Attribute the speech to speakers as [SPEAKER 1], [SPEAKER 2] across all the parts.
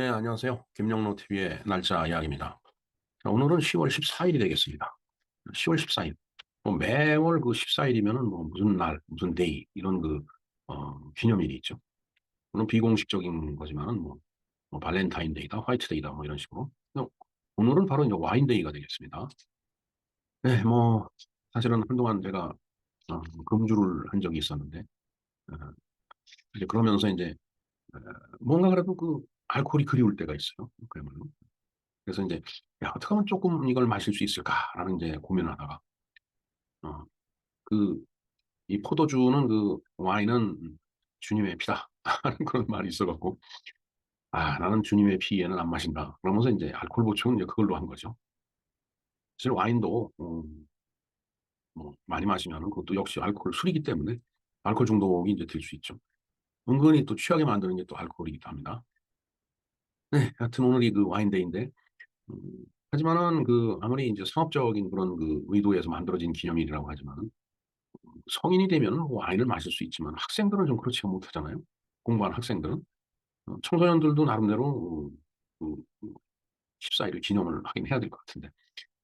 [SPEAKER 1] 네, 안녕하세요. 김영로 TV의 날짜 이야기입니다. 자, 오늘은 10월 14일이 되겠습니다. 10월 14일. 뭐 매월 그 14일이면은 뭐 무슨 날, 무슨 데이, 이런 기념일이 있죠. 물론 비공식적인 거지만은 뭐 발렌타인데이다, 화이트데이다, 뭐 이런 식으로. 오늘은 바로 이제 와인데이가 되겠습니다. 네, 뭐, 사실은 한동안 제가 금주를 한 적이 있었는데, 어, 이제 그러면서 이제, 어, 뭔가 그래도 그 알코올이 그리울 때가 있어요. 그야말로. 그래서 이제 야, 어떻게 하면 조금 이걸 마실 수 있을까라는 이제 고민을 하다가 어, 그, 이 포도주는 그 와인은 주님의 피다 하는 그런 말이 있어갖고 나는 주님의 피에는 안 마신다. 그러면서 이제 알코올 보충은 이제 그걸로 한 거죠. 사실 와인도 뭐 많이 마시면은 그것도 역시 알코올 술이기 때문에 알코올 중독이 이제 될 수 있죠. 은근히 또 취하게 만드는 게 또 알코올이기도 합니다. 네, 하여튼 오늘이 그 와인데이인데 음, 하지만은 그 아무리 이제 상업적인 그런 그 의도에서 만들어진 기념일이라고 하지만은 성인이 되면 뭐 와인을 마실 수 있지만 학생들은 좀 그렇지 못하잖아요. 공부하는 학생들은. 청소년들도 나름대로 14일을 기념을 하긴 해야 될 것 같은데.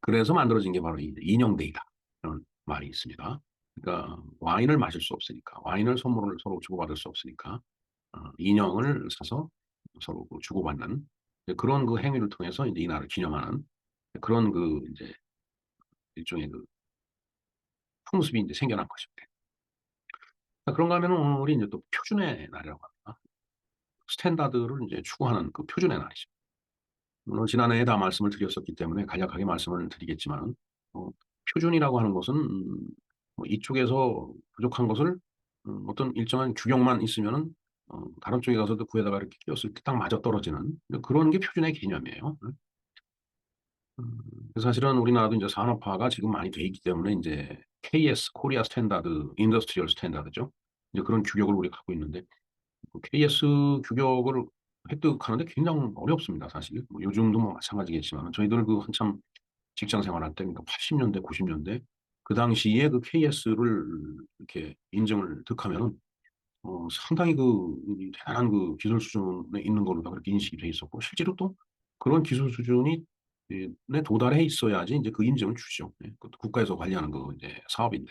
[SPEAKER 1] 그래서 만들어진 게 바로 이 인형데이다. 이런 말이 있습니다. 그러니까 와인을 마실 수 없으니까, 와인을 선물을 서로 주고받을 수 없으니까, 인형을 사서 서로 그 주고받는 그런 그 행위를 통해서 이제 이날을 기념하는 그런 그 이제 일종의 그 풍습이 이제 생겨난 것입니다. 그런가 하면 오늘이 이제 또 표준의 날이라고 합니다. 스탠다드를 이제 추구하는 그 표준의 날이죠. 물론 지난해에 다 말씀을 드렸었기 때문에 간략하게 말씀을 드리겠지만, 표준이라고 하는 것은 뭐 이쪽에서 부족한 것을 어떤 일정한 규격만 있으면은 다른 쪽에 가서도 구에다가 이렇게 끼웠을 때 딱 맞아 떨어지는 그런 게 표준의 개념이에요. 그래서 사실은 우리나라도 이제 산업화가 지금 많이 돼 있기 때문에 이제 KS, 코리아 스탠다드, 인더스트리얼 스탠다드죠. 이제 그런 규격을 우리가 갖고 있는데 KS 규격을 획득하는데 굉장히 어렵습니다, 사실. 뭐 요즘도 뭐 마찬가지겠지만, 저희들 그 한참 직장 생활할 때, 그러니까 80년대, 90년대, 그 당시에 그 KS를 이렇게 인증을 득하면은, 상당히 이 대단한 그 기술 수준에 있는 걸로 다 그렇게 인식이 돼 있었고, 실제로 또 그런 기술 수준이 에 도달해 있어야지 이제 그 인증을 주죠. 네, 그것도 국가에서 관리하는 그 이제 사업인데.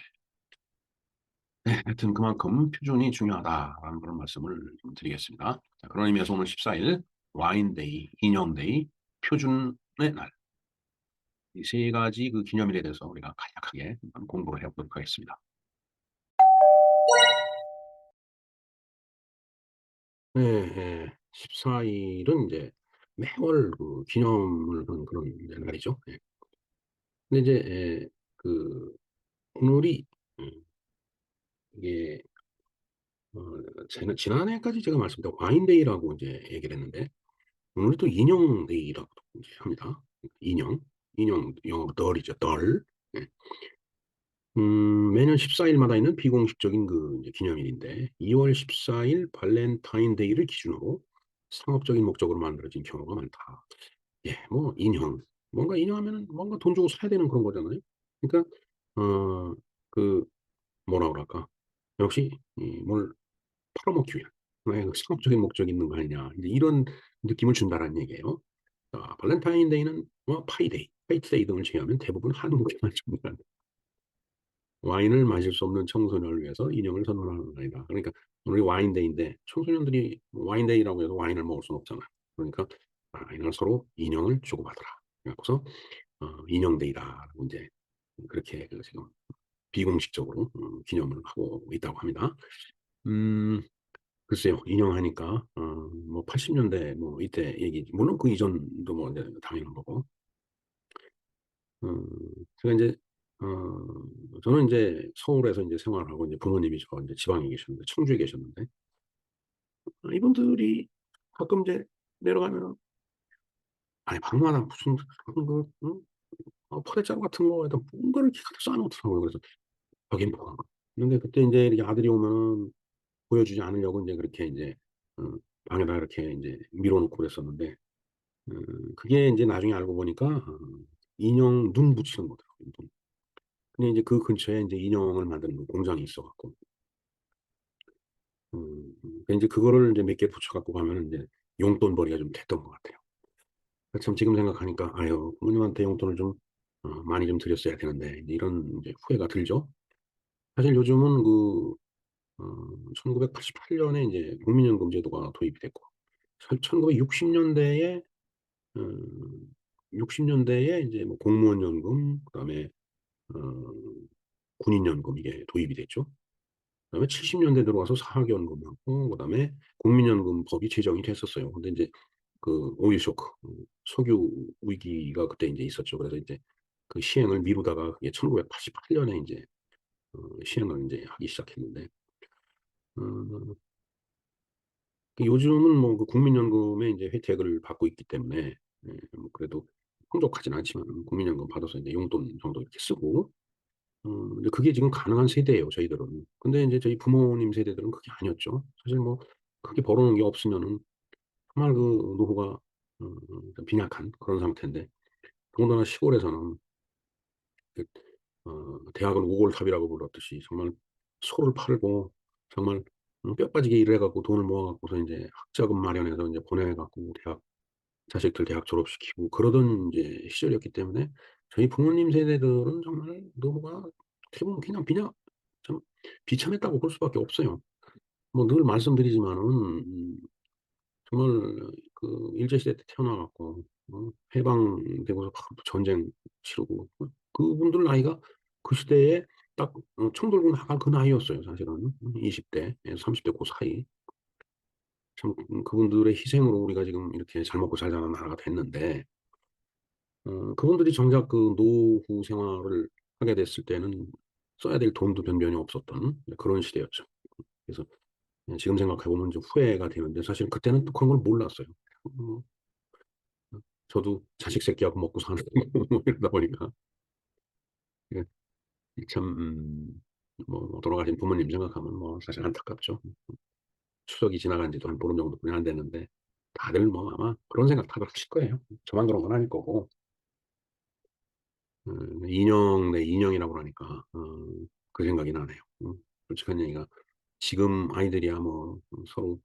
[SPEAKER 1] 네, 하여튼 그만큼 표준이 중요하다라는 그런 말씀을 좀 드리겠습니다. 자, 그런 의미에서 오늘 14일 와인데이, 인형데이, 표준의 날. 이 세 가지 그 기념일에 대해서 우리가 간략하게 한번 공부를 해보도록 하겠습니다. 네, 14일은 이제 매월 그 기념을 하는 그런 이제 날이죠. 예. 근데 이제 그 오늘이 이게 지난해까지 제가 말씀드린 와인데이라고 이제 얘기를 했는데 오늘 또 인형데이라고 이제 합니다. 인형, 인형 영어로 덜이죠, 덜. 예. 매년 14일마다 있는 비공식적인 그 이제 기념일인데 2월 14일 발렌타인데이를 기준으로 상업적인 목적으로 만들어진 경우가 많다. 예, 뭐 인형, 뭔가 인형하면 뭔가 돈 주고 사야 되는 그런 거잖아요. 그러니까 어, 그 뭐라 그럴까? 역시 뭘 팔아먹기 위한 상업적인 목적이 있는 거 아니냐. 이제 이런 느낌을 준다라는 얘기예요. 발렌타인데이는 뭐 파이데이, 화이트데이 등을 제외하면 대부분 한국에만 존재한다. 와인을 마실 수 없는 청소년을 위해서 인형을 선물하는 날이다. 그러니까 오늘 와인데이인데 청소년들이 와인데이라고 해서 와인을 먹을 수는 없잖아. 그러니까 이날 서로 인형을 주고받으라. 그래서 인형데이다라고 이제 그렇게 그 지금 비공식적으로 기념을 하고 있다고 합니다. 음, 글쎄요, 인용하니까, 뭐, 80년대, 뭐, 이때 얘기, 물론 그 이전도 뭐, 이제 당연한 거고, 음, 제가 이제, 저는 이제 서울에서 이제 생활하고, 이제 부모님이 저 이제 지방에 계셨는데, 청주에 계셨는데, 이분들이 가끔 이제 내려가면, 아니, 방마다 무슨, 그, 포대자루 같은 거에다 뭔가를 이렇게 갖다 쌓아놓더라고요. 그래서, 저게 뭐야. 근데 그때 이제 이렇게 아들이 오면은 보여주지 않으려고 이제 그렇게 이제, 어, 방에다 이렇게 이제 밀어놓고 그랬었는데, 그게 이제 나중에 알고 보니까 인형 눈 붙이는 거더라고요. 눈. 근데 이제 그 근처에 이제 인형을 만드는 공장이 있어갖고, 이제 그거를 이제 몇 개 붙여갖고 가면은 이제 용돈벌이가 좀 됐던 것 같아요. 참 지금 생각하니까 아유 부모님한테 용돈을 좀 많이 좀 드렸어야 되는데 이런 이제 후회가 들죠. 사실 요즘은 1988년에 이제 국민연금 제도가 도입이 됐고 1960년대에 60년대에 이제 뭐 공무원 연금 그다음에 어 군인연금 이게 도입이 됐죠. 그다음에 70년대 들어와서 사학연금하고 그다음에 국민연금법이 제정이 됐었어요. 근데 인제 오일 쇼크 석유 위기가 그때 인제 있었죠. 그래서 이제 그 시행을 미루다가 그게 1988 년에 인제 시행을 인제 하기 시작했는데 어 요즘은 뭐 국민연금의 인제 혜택을 받고 있기 때문에 뭐 그래도 풍족하진 않지만 국민연금 받아서 인제 용돈 정도 이렇게 쓰고 이제 그게 지금 가능한 세대예요 저희들은. 근데 인제 저희 부모님 세대들은 그게 아니었죠. 사실 뭐 크게 벌어 놓은 게 없으면은 정말 노후가 좀 빈약한 그런 상태인데 더군다나 시골에서는 그 대학은 오골탑이라고 불렀듯이 정말 소를 팔고 정말 뼈 빠지게 일을 해 갖고 돈을 모아 갖고서 인제 학자금 마련해서 인제 보내 갖고 자식들 대학 졸업시키고 그러던 인제 시절이었기 때문에 저희 부모님 세대들은 정말 노후가 어떻게 보면 그냥 참 비참했다고 볼 수밖에 없어요. 뭐 늘 말씀드리지만은 정말 일제 시대 때 태어나 갖고 해방되고서 바로 또 전쟁 치르고 그분들 나이가 그 시대에 딱 총 들고 나갈 그 나이였어요 사실은. 20 대에서 30대 고 사이. 참 그분들의 희생으로 우리가 지금 이렇게 잘 먹고 잘 사는 나라가 됐는데 그분들이 정작 노후 생활을 하게 됐을 때는 써야 될 돈도 변변히 없었던 그런 시대였죠. 그래서 지금 생각해 보면 좀 후회가 되는데 사실 그때는 또 그런 걸 몰랐어요. 음 저도 자식 새끼하고 먹고 사는 거고 뭐 이러다 보니까 예 참 뭐 돌아가신 부모님 생각하면 뭐 사실 안타깝죠. 추석이 지나간 지도 한 보름 정도뿐이 안 됐는데 다들 뭐 아마 그런 생각 다들 하실 거예요. 저만 그런 건 아닐 거고. 인형 내 인형이라고 그러니까 그 생각이 나네요. 솔직한 얘기가 지금 아이들이야 뭐 서로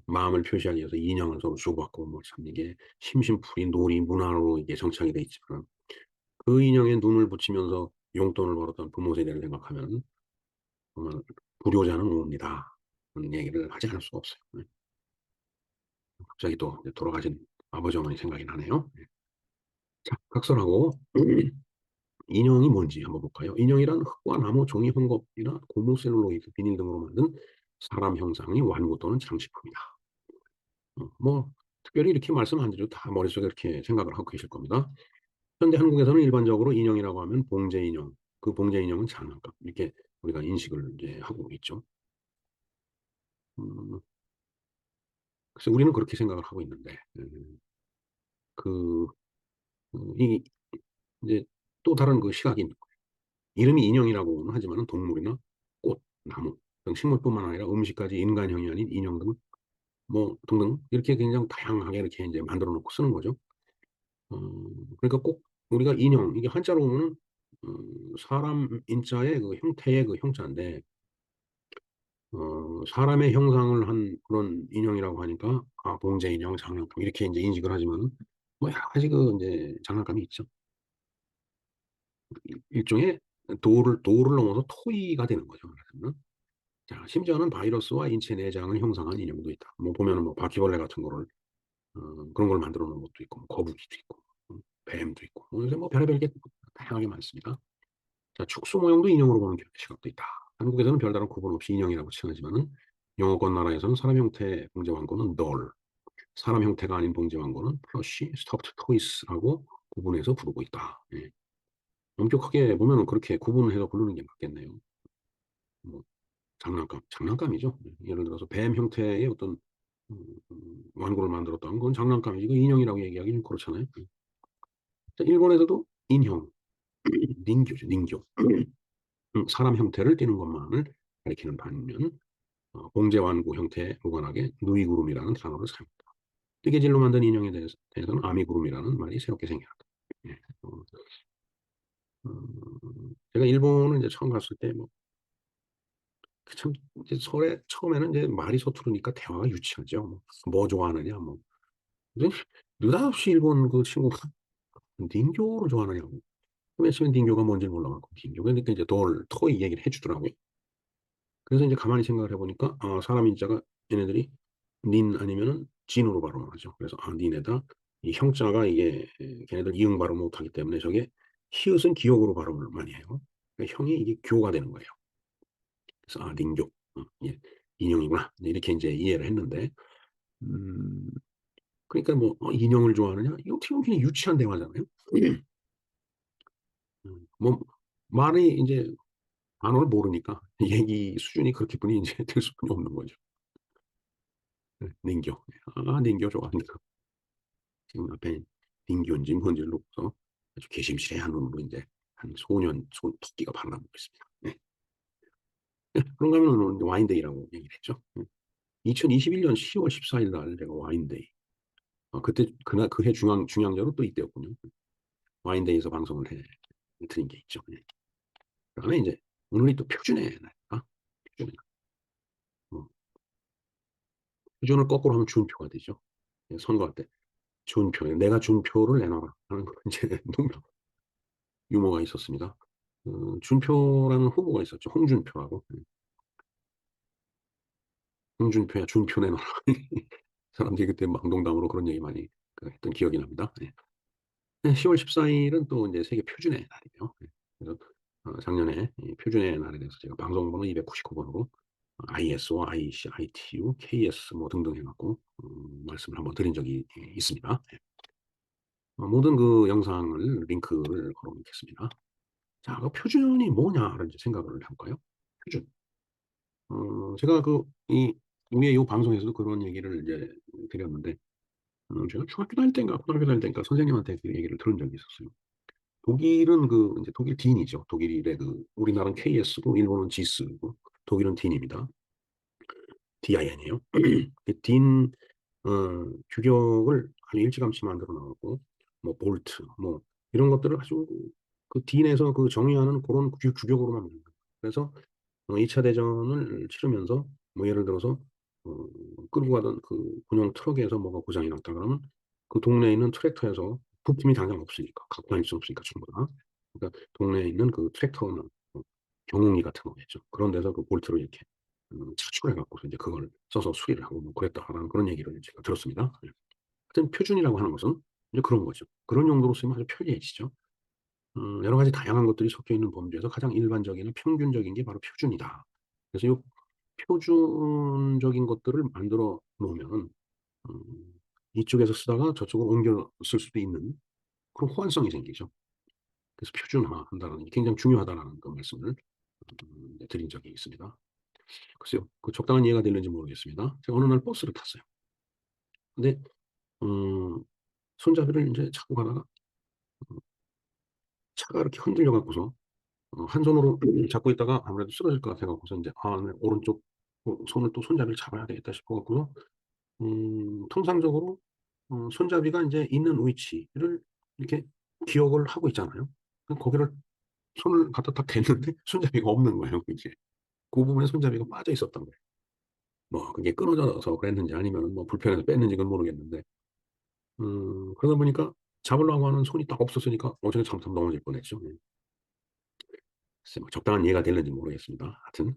[SPEAKER 1] 마음을 표시하기 위해서 인형을 서로 주고받고 뭐 참 이게 심심풀이 놀이 문화로 이게 정착이 돼 있지만 그 인형에 눈을 붙이면서 용돈을 벌었던 부모 세대를 생각하면 정말 '불효자는 옵니다.' 그런 얘기를 하지 않을 수가 없어요. 네. 갑자기 또 이제 돌아가신 아버지 어머니 생각이 나네요. 네. 자 각설하고 인형이 뭔지 한번 볼까요? 인형이란 흙과 나무, 종이, 헝겊이나 고무, 셀룰로이드, 비닐 등으로 만든 사람 형상의 완구 또는 장식품이다. 뭐 특별히 이렇게 말씀 안 드려도 다 머릿속에 이렇게 생각을 하고 계실 겁니다. 현대 한국에서는 일반적으로 인형이라고 하면 봉제 인형, 그 봉제 인형은 장난감 이렇게 우리가 인식을 이제 하고 있죠. 음 그래서 우리는 그렇게 생각을 하고 있는데 그 이 이제 또 다른 시각이 있는 거예요. 이름이 인형이라고는 하지만은 동물이나 꽃, 나무 등 식물뿐만 아니라 음식까지 인간형이 아닌 인형 등 뭐 등등 이렇게 굉장히 다양하게 이렇게 인제 만들어 놓고 쓰는 거죠. 어 그러니까 꼭 우리가 인형 이게 한자로 보면은 사람 인자의 형태의 형자인데 사람의 형상을 한 그런 인형이라고 하니까 아 봉제 인형, 장난감 이렇게 인제 인식을 하지만은 뭐 여러 가지 인제 장난감이 있죠. 일종의 도를 넘어서 토이가 되는 거죠 말하자면. 자 심지어는 바이러스와 인체 내장을 형상한 인형도 있다. 뭐 보면은 뭐 바퀴벌레 같은 거를 그런 걸 만들어 놓은 것도 있고 뭐 거북이도 있고 뱀도 있고 요새 뭐 별의별 게 다양하게 많습니다. 자 축소 모형도 인형으로 보는 시각도 있다. 한국에서는 별다른 구분 없이 인형이라고 칭하지만은 영어권 나라에서는 사람 형태의 봉제 완고는 doll, 사람 형태가 아닌 봉제 완고는 plushie, stuffed toys라고 구분해서 부르고 있다. 예. 엄격하게 보면은 그렇게 구분해서 부르는 게 맞겠네요. 뭐 장난감이죠. 예를 들어서 뱀 형태의 어떤 완고를 만들었다면 그건 장난감이지 그 인형이라고 얘기하기 좀 그렇잖아요. 자 일본에서도 인형, 닌교죠, 닌교. 사람 형태를 띠는 것만을 가리키는 반면 봉제 완구 형태에 무관하게 누이구름이라는 단어를 사용한다. 뜨개질로 만든 인형에 대해서는 아미구름이라는 말이 새롭게 생겨났다. 예. 제가 일본을 이제 처음 갔을 때 참 이제 처음에는 이제 말이 서투르니까 대화가 유치하죠. 뭐 좋아하느냐 뭐 근데 느닷없이 일본 그 친구가 닌교를 좋아하느냐고. 맨 처음에 닌교가 뭔지 몰라갖고, 닌교. 그러니까 이제 토이 얘기를 해주더라고요. 그래서 이제 가만히 생각을 해보니까, 사람 인자가 얘네들이 닌 아니면은 진으로 발음을 하죠. 그래서, 닌에다 이 형자가 이게 걔네들 이응 발음 못하기 때문에 저게 히읗은 기억으로 발음을 많이 해요. 그러니까 형이 이게 교가 되는 거예요. 그래서, 닌교. 예, 인형이구나. 이렇게 이제 이해를 했는데, 음, 그러니까 뭐, 인형을 좋아하느냐? 이거 어떻게 보면 그냥 유치한 대화잖아요. 뭐, 말이 이제 단어를 모르니까 얘기 수준이 그렇게 뿐이 이제 될 수뿐이 없는 거죠. 닌교. 닌교 좋아합니다. 지금 앞에 닌교인지 뭔지 놓고서 아주 개심시레한 눈으로 이제 한 손 토끼가 바라보고 있습니다. 네. 그런가 하면 오늘 와인데이라고 얘기를 했죠. 2021년 10월 14일 날 제가 와인데이. 그때 그날 그해 중앙절은 또 이때였군요. 와인데이에서 방송을 해 드린 게 있죠. 네. 그다음에 이제 오늘이 또 표준의 날입니다. 표준의 날. 어, 표준을 거꾸로 하면 준표가 되죠. 예, 선거할 때 준표, 내가 준표를 내놔라 하는 그런 이제 농담, 유머가 있었습니다. 준표라는 후보가 있었죠. 홍준표라고. 홍준표야 준표 내놔라. 사람들이 그때 막 농담으로 그런 얘기 많이 했던 기억이 납니다. 네. 10월 14일은 또 이제 세계 표준의 날이에요. 네. 그래서 작년에 이 표준의 날에 대해서 제가 방송번호 299번으로 ISO, IEC, ITU, KS 뭐 등등 해갖고 말씀을 한번 드린 적이 있습니다. 네. 모든 그 영상을 링크를 걸어놓겠습니다. 자, 그 표준이 뭐냐를 이제 생각을 해볼까요? 표준. 제가 이 위에 이 방송에서도 그런 얘기를 이제 드렸는데, 제가 중학교 다닐 때인가 고등학교 다닐 때인가 선생님한테 그 얘기를 들은 적이 있었어요. 독일은 이제 독일 딘이죠. 독일의 우리나라는 KS고, 일본은 지스고, 독일은 딘입니다. DIN이에요. 딘, 규격을 아주 일찌감치 만들어 나왔고, 뭐, 볼트, 뭐, 이런 것들을 아주 그 딘에서 정의하는 그런 규격으로만 만든 거예요. 그래서 2차 대전을 치르면서 뭐 예를 들어서 어, 끌고 가던 그 군용 트럭에서 뭐가 고장이 났다 그러면 그 동네에 있는 트랙터에서 부품이 당장 없으니까 갖고 다닐 수 없으니까 충분하. 그러니까 동네에 있는 그 트랙터나 경운기 같은 거겠죠. 그런 데서 그 볼트를 이렇게 차출해 갖고서 이제 그걸 써서 수리를 하고 뭐 그랬다라는 그런 얘기를 제가 들었습니다. 하여튼 표준이라고 하는 것은 이제 그런 거죠. 그런 용도로 쓰면 아주 편리해지죠. 여러 가지 다양한 것들이 섞여 있는 범주에서 가장 일반적이나 평균적인 게 바로 표준이다. 그래서 이 표준적인 것들을 만들어 놓으면 이쪽에서 쓰다가 저쪽으로 옮겨 쓸 수도 있는 그런 호환성이 생기죠. 그래서 표준화한다는 게 굉장히 중요하다는 그 말씀을 드린 적이 있습니다. 글쎄요, 그 적당한 이해가 되는지 모르겠습니다. 제가 어느 날 버스를 탔어요. 근데 손잡이를 이제 잡고 가다가 차가 이렇게 흔들려 갖고서 한 손으로 잡고 있다가 아무래도 쓰러질 것 같아갖고서 이제 네, 오른쪽 손을 또 손잡이를 잡아야 되겠다 싶어갖고서 통상적으로 손잡이가 이제 있는 위치를 이렇게 기억을 하고 있잖아요. 거기를 손을 갖다 딱 댔는데 손잡이가 없는 거예요. 이제 그 부분에 손잡이가 빠져 있었던 거예요. 뭐 그게 끊어져서 그랬는지 아니면 뭐 불편해서 뺐는지 그건 모르겠는데 그러다 보니까 잡으려고 하는 손이 딱 없었으니까 어떻게 잘못하면 넘어질 뻔했죠. 예. 글쎄 뭐 적당한 이해가 될는지 모르겠습니다. 하여튼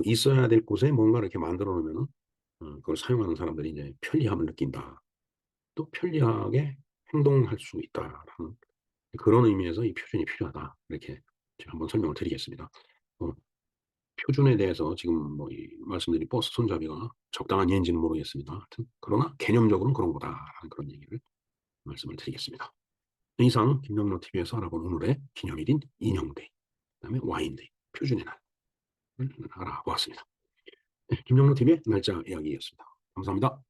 [SPEAKER 1] 있어야 될 곳에 뭔가를 이렇게 만들어 놓으면은 그걸 사용하는 사람들이 이제 편리함을 느낀다. 또 편리하게 행동할 수 있다라는 그런 의미에서 이 표준이 필요하다. 이렇게 제가 한번 설명을 드리겠습니다. 어, 표준에 대해서 지금 뭐 말씀드린 버스 손잡이가 적당한 이해인지는 모르겠습니다. 하여튼 그러나 개념적으로는 그런 거다라는 그런 얘기를 말씀을 드리겠습니다. 이상 김영로 TV에서 알아본 오늘의 기념일인 인형데이, 그다음에 와인데이, 표준의 날을 알아보았습니다. 네, 김영로 TV의 날짜 이야기였습니다. 감사합니다.